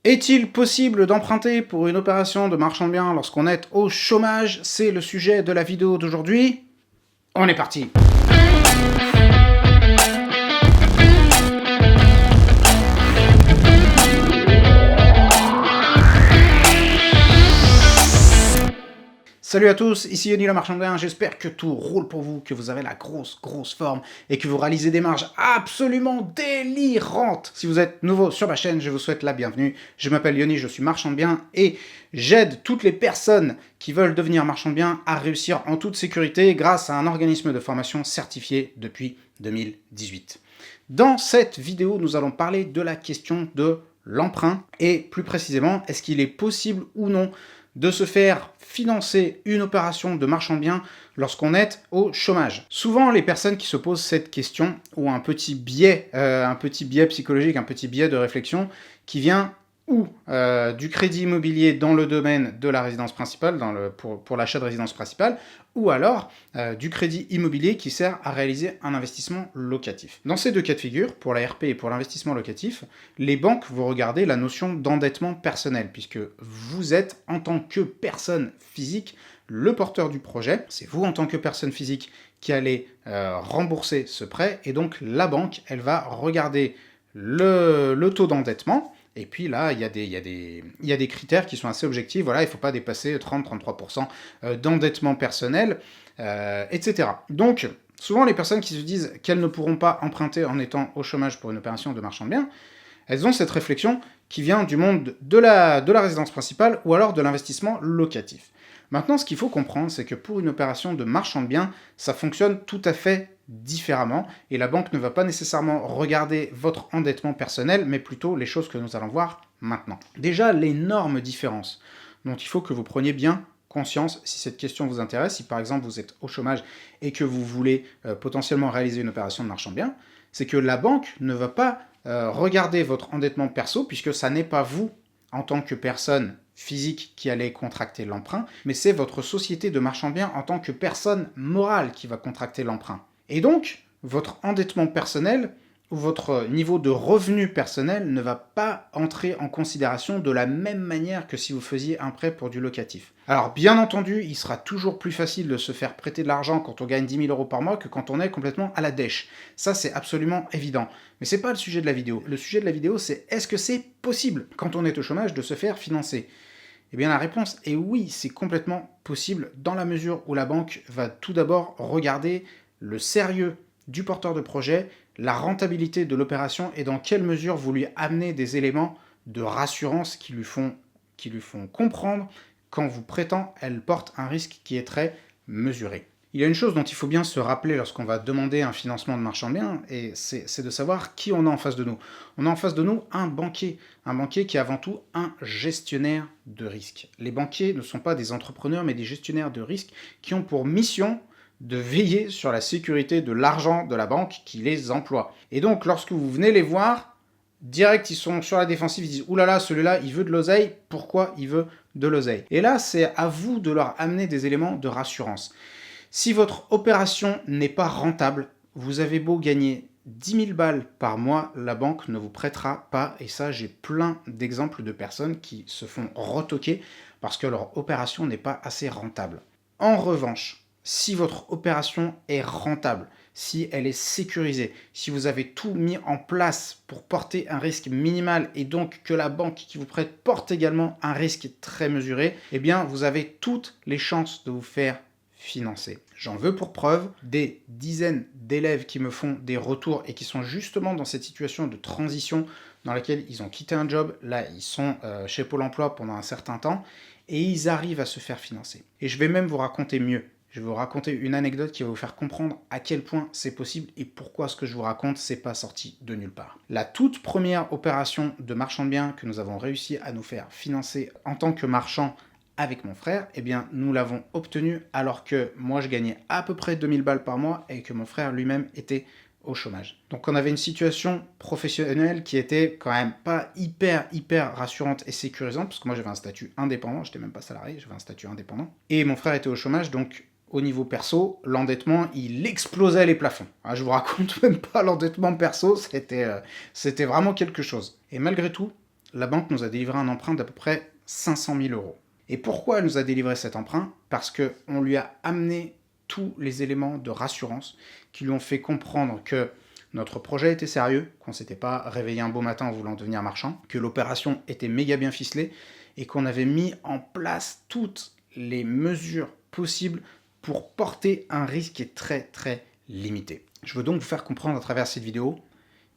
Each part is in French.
Est-il possible d'emprunter pour une opération de marchand de biens lorsqu'on est au chômage? C'est le sujet de la vidéo d'aujourd'hui. On est parti! Salut à tous, ici Yoni le marchand de biens, j'espère que tout roule pour vous, que vous avez la grosse forme et que vous réalisez des marges absolument délirantes. Si vous êtes nouveau sur ma chaîne, je vous souhaite la bienvenue. Je m'appelle Yoni, je suis marchand de biens et j'aide toutes les personnes qui veulent devenir marchand de biens à réussir en toute sécurité grâce à un organisme de formation certifié depuis 2018. Dans cette vidéo, nous allons parler de la question de l'emprunt et plus précisément, est-ce qu'il est possible ou non de se faire financer une opération de marchand de biens lorsqu'on est au chômage. Souvent, les personnes qui se posent cette question ont un petit biais psychologique, un petit biais de réflexion qui vient ou du crédit immobilier dans le domaine de la résidence principale, pour l'achat de résidence principale, ou alors du crédit immobilier qui sert à réaliser un investissement locatif. Dans ces deux cas de figure, pour la RP et pour l'investissement locatif, les banques vont regarder la notion d'endettement personnel, puisque vous êtes, en tant que personne physique, le porteur du projet. C'est vous, en tant que personne physique, qui allez rembourser ce prêt, et donc la banque, elle va regarder le taux d'endettement. Et puis là, il y a des critères qui sont assez objectifs. Voilà, il ne faut pas dépasser 30-33% d'endettement personnel, etc. Donc, souvent, les personnes qui se disent qu'elles ne pourront pas emprunter en étant au chômage pour une opération de marchand de biens, elles ont cette réflexion qui vient du monde de la résidence principale ou alors de l'investissement locatif. Maintenant, ce qu'il faut comprendre, c'est que pour une opération de marchand de biens, ça fonctionne tout à fait différemment, et la banque ne va pas nécessairement regarder votre endettement personnel, mais plutôt les choses que nous allons voir maintenant. Déjà, l'énorme différence dont il faut que vous preniez bien conscience si cette question vous intéresse, si par exemple vous êtes au chômage et que vous voulez potentiellement réaliser une opération de marchand de biens, c'est que la banque ne va pas regarder votre endettement perso, puisque ça n'est pas vous, en tant que personne physique, qui allait contracter l'emprunt, mais c'est votre société de marchand de biens en tant que personne morale qui va contracter l'emprunt. Et donc, votre endettement personnel ou votre niveau de revenu personnel ne va pas entrer en considération de la même manière que si vous faisiez un prêt pour du locatif. Alors bien entendu, il sera toujours plus facile de se faire prêter de l'argent quand on gagne 10 000 € par mois que quand on est complètement à la dèche. Ça, c'est absolument évident. Mais c'est pas le sujet de la vidéo. Le sujet de la vidéo, c'est est-ce que c'est possible, quand on est au chômage, de se faire financer ? Eh bien la réponse est oui, c'est complètement possible, dans la mesure où la banque va tout d'abord regarder le sérieux du porteur de projet, la rentabilité de l'opération et dans quelle mesure vous lui amenez des éléments de rassurance qui lui font comprendre qu'en vous prêtant, elle porte un risque qui est très mesuré. Il y a une chose dont il faut bien se rappeler lorsqu'on va demander un financement de marchand de biens, et c'est de savoir qui on a en face de nous. On a en face de nous un banquier qui est avant tout un gestionnaire de risque. Les banquiers ne sont pas des entrepreneurs, mais des gestionnaires de risque qui ont pour mission de veiller sur la sécurité de l'argent de la banque qui les emploie. Et donc, lorsque vous venez les voir, direct, ils sont sur la défensive, ils disent « Ouh là là, celui-là, il veut de l'oseille, pourquoi il veut de l'oseille ?» Et là, c'est à vous de leur amener des éléments de rassurance. Si votre opération n'est pas rentable, vous avez beau gagner 10 000 balles par mois, la banque ne vous prêtera pas. Et ça, j'ai plein d'exemples de personnes qui se font retoquer parce que leur opération n'est pas assez rentable. En revanche, si votre opération est rentable, si elle est sécurisée, si vous avez tout mis en place pour porter un risque minimal et donc que la banque qui vous prête porte également un risque très mesuré, eh bien vous avez toutes les chances de vous faire financer. J'en veux pour preuve des dizaines d'élèves qui me font des retours et qui sont justement dans cette situation de transition dans laquelle ils ont quitté un job, là ils sont chez Pôle emploi pendant un certain temps et ils arrivent à se faire financer. Et je vais même vous raconter mieux. Je vais vous raconter une anecdote qui va vous faire comprendre à quel point c'est possible et pourquoi ce que je vous raconte, c'est pas sorti de nulle part. La toute première opération de marchand de biens que nous avons réussi à nous faire financer en tant que marchand avec mon frère, eh bien nous l'avons obtenue alors que moi je gagnais à peu près 2000 balles par mois et que mon frère lui-même était au chômage. Donc on avait une situation professionnelle qui était quand même pas hyper rassurante et sécurisante, parce que moi j'avais un statut indépendant, j'étais même pas salarié, j'avais un statut indépendant, et mon frère était au chômage, donc au niveau perso, l'endettement, il explosait les plafonds. Je vous raconte même pas l'endettement perso, c'était vraiment quelque chose. Et malgré tout, la banque nous a délivré un emprunt d'à peu près 500 000 euros. Et pourquoi elle nous a délivré cet emprunt? Parce qu'on lui a amené tous les éléments de rassurance qui lui ont fait comprendre que notre projet était sérieux, qu'on ne s'était pas réveillé un beau matin en voulant devenir marchand, que l'opération était méga bien ficelée et qu'on avait mis en place toutes les mesures possibles pour porter un risque qui est très très limité. Je veux donc vous faire comprendre à travers cette vidéo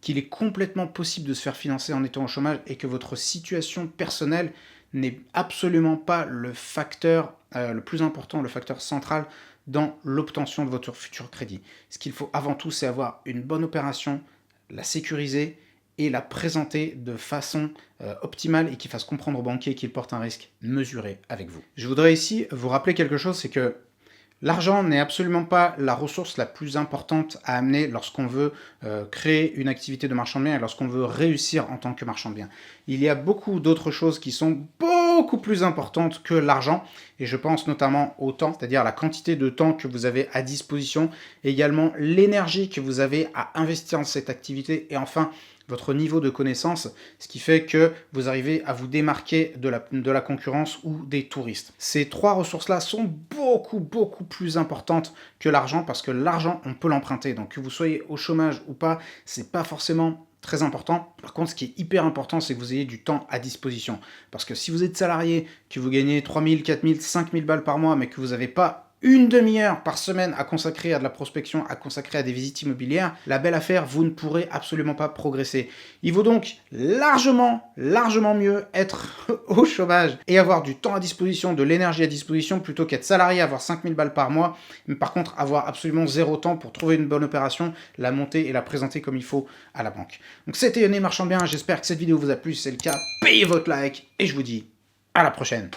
qu'il est complètement possible de se faire financer en étant au chômage et que votre situation personnelle n'est absolument pas le facteur le plus important, le facteur central dans l'obtention de votre futur crédit. Ce qu'il faut avant tout, c'est avoir une bonne opération, la sécuriser et la présenter de façon optimale et qui fasse comprendre au banquier qu'il porte un risque mesuré avec vous. Je voudrais ici vous rappeler quelque chose, c'est que l'argent n'est absolument pas la ressource la plus importante à amener lorsqu'on veut créer une activité de marchand de biens et lorsqu'on veut réussir en tant que marchand de biens. Il y a beaucoup d'autres choses qui sont beaucoup plus importantes que l'argent et je pense notamment au temps, c'est-à-dire la quantité de temps que vous avez à disposition, également l'énergie que vous avez à investir dans cette activité et enfin votre niveau de connaissance, ce qui fait que vous arrivez à vous démarquer de la concurrence ou des touristes. Ces trois ressources-là sont beaucoup plus importantes que l'argent parce que l'argent, on peut l'emprunter. Donc que vous soyez au chômage ou pas, c'est pas forcément très important. Par contre, ce qui est hyper important, c'est que vous ayez du temps à disposition. Parce que si vous êtes salarié, que vous gagnez 3 000, 4 000, 5 000 balles par mois, mais que vous n'avez pas une demi-heure par semaine à consacrer à de la prospection, à consacrer à des visites immobilières, la belle affaire, vous ne pourrez absolument pas progresser. Il vaut donc largement mieux être au chômage et avoir du temps à disposition, de l'énergie à disposition, plutôt qu'être salarié, avoir 5 000 balles par mois, mais par contre avoir absolument zéro temps pour trouver une bonne opération, la monter et la présenter comme il faut à la banque. Donc c'était Yanné Marchand de Biens, j'espère que cette vidéo vous a plu, si c'est le cas, payez votre like et je vous dis à la prochaine.